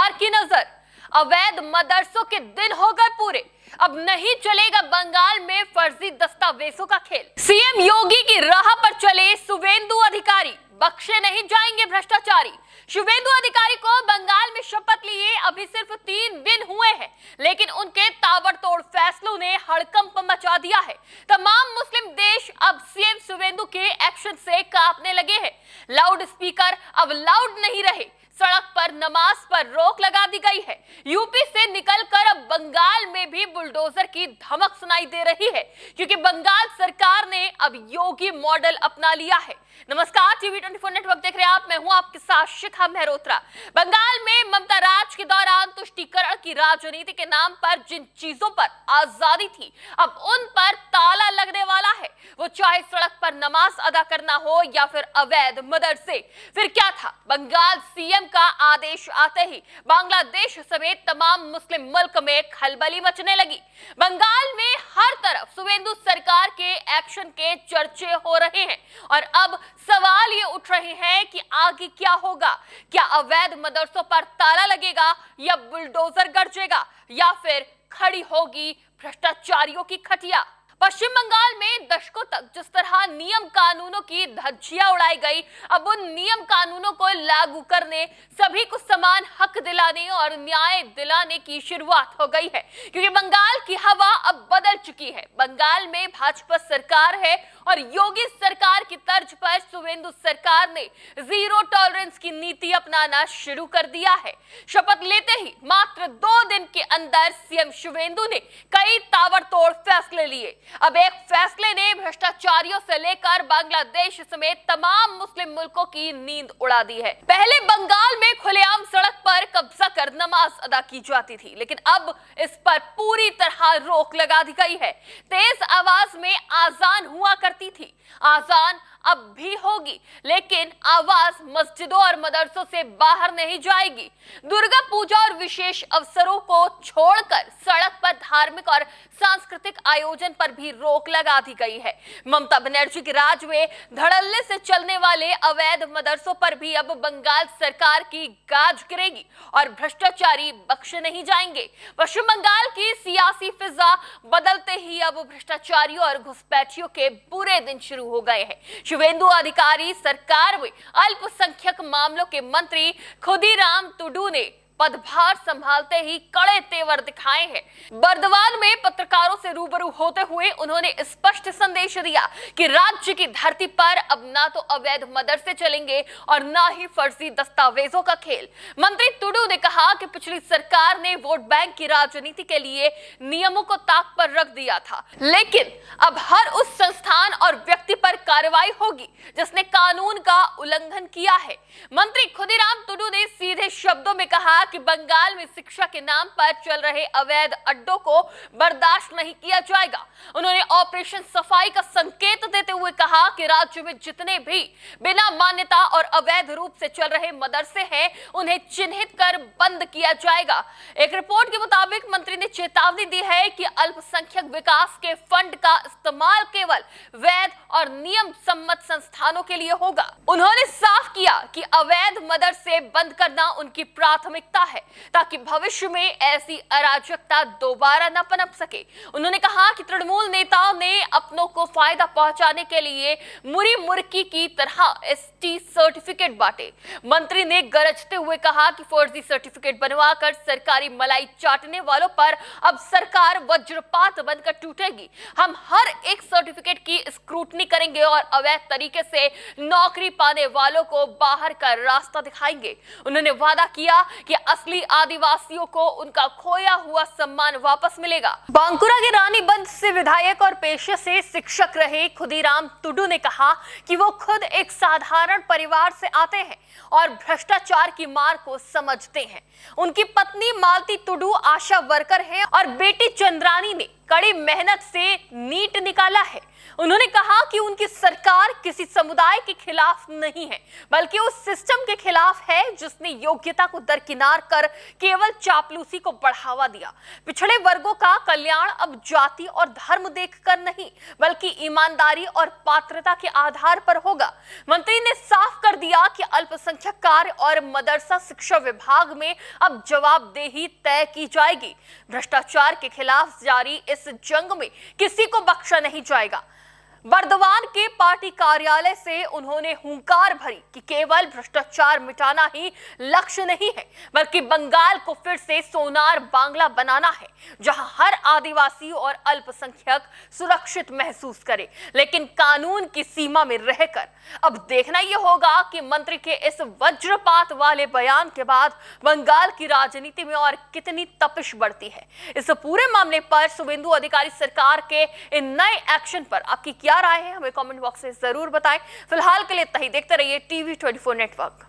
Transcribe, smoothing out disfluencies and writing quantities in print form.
सरकार की नजर। अवैध मदरसों के दिन हो गए पूरे, अब नहीं चलेगा बंगाल में फर्जी दस्तावेजों का खेल। सीएम योगी की राह पर चले शुवेंदु अधिकारी, बख्शे नहीं जाएंगे भ्रष्टाचारी। शुवेंदु अधिकारी को बंगाल में शपथ लिए अभी सिर्फ 3 दिन हुए हैं, लेकिन उनके ताबड़तोड़ फैसलों ने हड़कंप मचा दिया है। तमाम मुस्लिम देश अब सीएम शुवेंदु के एक्शन से कांपने लगे हैं। लाउड स्पीकर अब लाउड नहीं रहे, सड़क पर नमाज पर रोक लगा दी गई है। यूपी से निकलकर अब बंगाल में भी बुलडोजर की धमक सुनाई दे रही है, क्योंकि बंगाल सरकार ने अब योगी मॉडल अपना लिया है। नमस्कार, टीवी 24 नेटवर्क देख रहे हैं आप, मैं हूं आपके साथ शिखा मेहरोत्रा। बंगाल में ममता राज के दौरान तुष्टीकरण की राजनीति के नाम पर जिन चीजों पर आजादी थी, अब उन पर ताला लगने वाला है। वो चाहे सड़क पर नमाज अदा करना हो या फिर अवैध मदरसे। फिर क्या था, बंगाल सीएम का आदेश आते ही बांग्लादेश समेत तमाम मुस्लिम मुल्क में खलबली मचने लगी। बंगाल में हर तरफ शुवेंदु सरकार के एक्शन के चर्चे हो रहे हैं और अब सवाल ये उठ रहे हैं कि आगे क्या होगा। क्या अवैध मदरसों पर ताला लगेगा या बुलडोजर गरजेगा या फिर खड़ी होगी भ्रष्टाचारियों की खटिया। पश्चिम बंगाल में दशकों तक जिस तरह नियम कानूनों की धज्जियां उड़ाई गई, अब उन नियम कानूनों को लागू करने, सभी को समान हक दिलाने और न्याय दिलाने की शुरुआत हो गई है, क्योंकि बंगाल की हवा अब बदल चुकी है। बंगाल में भाजपा सरकार है और योगी सरकार की तर्ज पर शुवेंदु सरकार ने जीरो टॉलरेंस की नीति अपनाना शुरू कर दिया है। शपथ लेते ही मात्र 2 दिन के अंदर सीएम शुवेंदु ने कई ताबड़तोड़ फैसले लिए। अब एक फैसले ने भ्रष्टाचारियों से लेकर बांग्लादेश समेत तमाम मुस्लिम मुल्कों की नींद उड़ा दी है। पहले बंगाल में खुलेआम सड़क पर कब्जा कर नमाज अदा की जाती थी, लेकिन अब इस पर पूरी तरह रोक लगा दी गई है। तेज आवाज में आजान हुआ करती थी, आजान अब भी होगी, लेकिन आवाज मस्जिदों और मदरसों से बाहर नहीं जाएगी। दुर्गा पूजा और विशेष अवसरों को छोड़कर सड़क पर धार्मिक और सांस्कृतिक आयोजन पर भी रोक लगा दी गई है। ममता बनर्जी के राज में धड़ल्ले से चलने वाले अवैध मदरसों पर भी अब बंगाल सरकार की गाज गिरेगी और भ्रष्टाचारी बख्शे नहीं जाएंगे। पश्चिम बंगाल की सियासी फिजा बदलते ही अब भ्रष्टाचारियों और घुसपैठियों के बुरे दिन शुरू हो गए हैं। शुवेंदु अधिकारी सरकार में अल्पसंख्यक मामलों के मंत्री खुदीराम तुडू ने पदभार संभालते ही कड़े तेवर दिखाए हैं। बर्दवान में पत्रकारों से रूबरू होते हुए उन्होंने स्पष्ट संदेश दिया कि राज्य की धरती पर अब ना तो अवैध मदरसे चलेंगे और ना ही फर्जी दस्तावेजों का खेल। मंत्री तुडू ने कहा कि पिछली सरकार ने वोट बैंक की राजनीति के लिए नियमों को ताक पर रख दिया था, लेकिन अब हर उस संस्थान और व्यक्ति पर कार्रवाई होगी जिसने कानून का उल्लंघन किया है। मंत्री खुदीराम तुडू ने सीधे शब्दों में कहा कि बंगाल में शिक्षा के नाम पर चल रहे अवैध अड्डों को बर्दाश्त नहीं किया जाएगा। उन्होंने ऑपरेशन सफाई का संकेत देते हुए कहा कि राज्य में जितने भी बिना मान्यता और अवैध रूप से चल रहे मदरसे हैं, उन्हें चिन्हित कर बंद किया जाएगा। एक रिपोर्ट के मुताबिक मंत्री ने चेतावनी दी है कि अल्पसंख्यक विकास के फंड का इस्तेमाल केवल वैध और नियम सम्मत संस्थानों के लिए होगा। उन्होंने साफ किया कि अवैध मदरसे बंद करना उनकी प्राथमिकता है, ताकि भविष्य में ऐसी अराजकता दोबारा न पनप सके। उन्होंने कहा कि तृणमूल नेताओं ने अपनों को फायदा पहुंचाने के लिए मुरी मुर्की की तरह एसटी सर्टिफिकेट बांटे। मंत्री ने गरजते हुए कहा कि फर्जी सर्टिफिकेट बनवाकर सरकारी मलाई चाटने वालों पर अब सरकार वज्रपात बनकर टूटेगी। हम हर एक सर्टिफिकेट की स्क्रूटनी करेंगे और अवैध तरीके से नौकरी पाने वालों को बाहर का रास्ता दिखाएंगे। उन्होंने वादा किया कि असली आदिवासियों को उनका खोया हुआ सम्मान वापस मिलेगा। बांकुरा के रानीबंध से विधायक और पेशे से शिक्षक रहे खुदीराम तुडू ने कहा कि वो खुद एक साधारण परिवार से आते हैं और भ्रष्टाचार की मार को समझते हैं। उनकी पत्नी मालती तुडू आशा वर्कर हैं और बेटी चंद्रानी ने कड़ी मेहनत से नीट निकाला है। उन्होंने कहा कि उनकी सरकार किसी समुदाय के खिलाफ नहीं है, बल्कि उस सिस्टम के खिलाफ है जिसने योग्यता को दरकिनार कर केवल चापलूसी को बढ़ावा दिया। पिछड़े वर्गों का कल्याण अब जाति और धर्म देखकर नहीं, बल्कि ईमानदारी और पात्रता के आधार पर होगा। मंत्री ने साफ कर दिया दिया कि अल्पसंख्यक कार्य और मदरसा शिक्षा विभाग में अब जवाबदेही तय की जाएगी। भ्रष्टाचार के खिलाफ जारी इस जंग में किसी को बख्शा नहीं जाएगा। बर्दवान के पार्टी कार्यालय से उन्होंने हुंकार भरी कि केवल भ्रष्टाचार मिटाना ही लक्ष्य नहीं है, बल्कि बंगाल को फिर से सोनार बांग्ला बनाना है, जहां हर आदिवासी और अल्पसंख्यक सुरक्षित महसूस करे, लेकिन कानून की सीमा में रहकर। अब देखना यह होगा कि मंत्री के इस वज्रपात वाले बयान के बाद बंगाल की राजनीति में और कितनी तपिश बढ़ती है। इस पूरे मामले पर शुभेंदु अधिकारी सरकार के इन नए एक्शन पर आपकी क्या राय है, हमें कमेंट बॉक्स में जरूर बताएं। फिलहाल के लिए इतना ही। देखते रहिए TV24 नेटवर्क।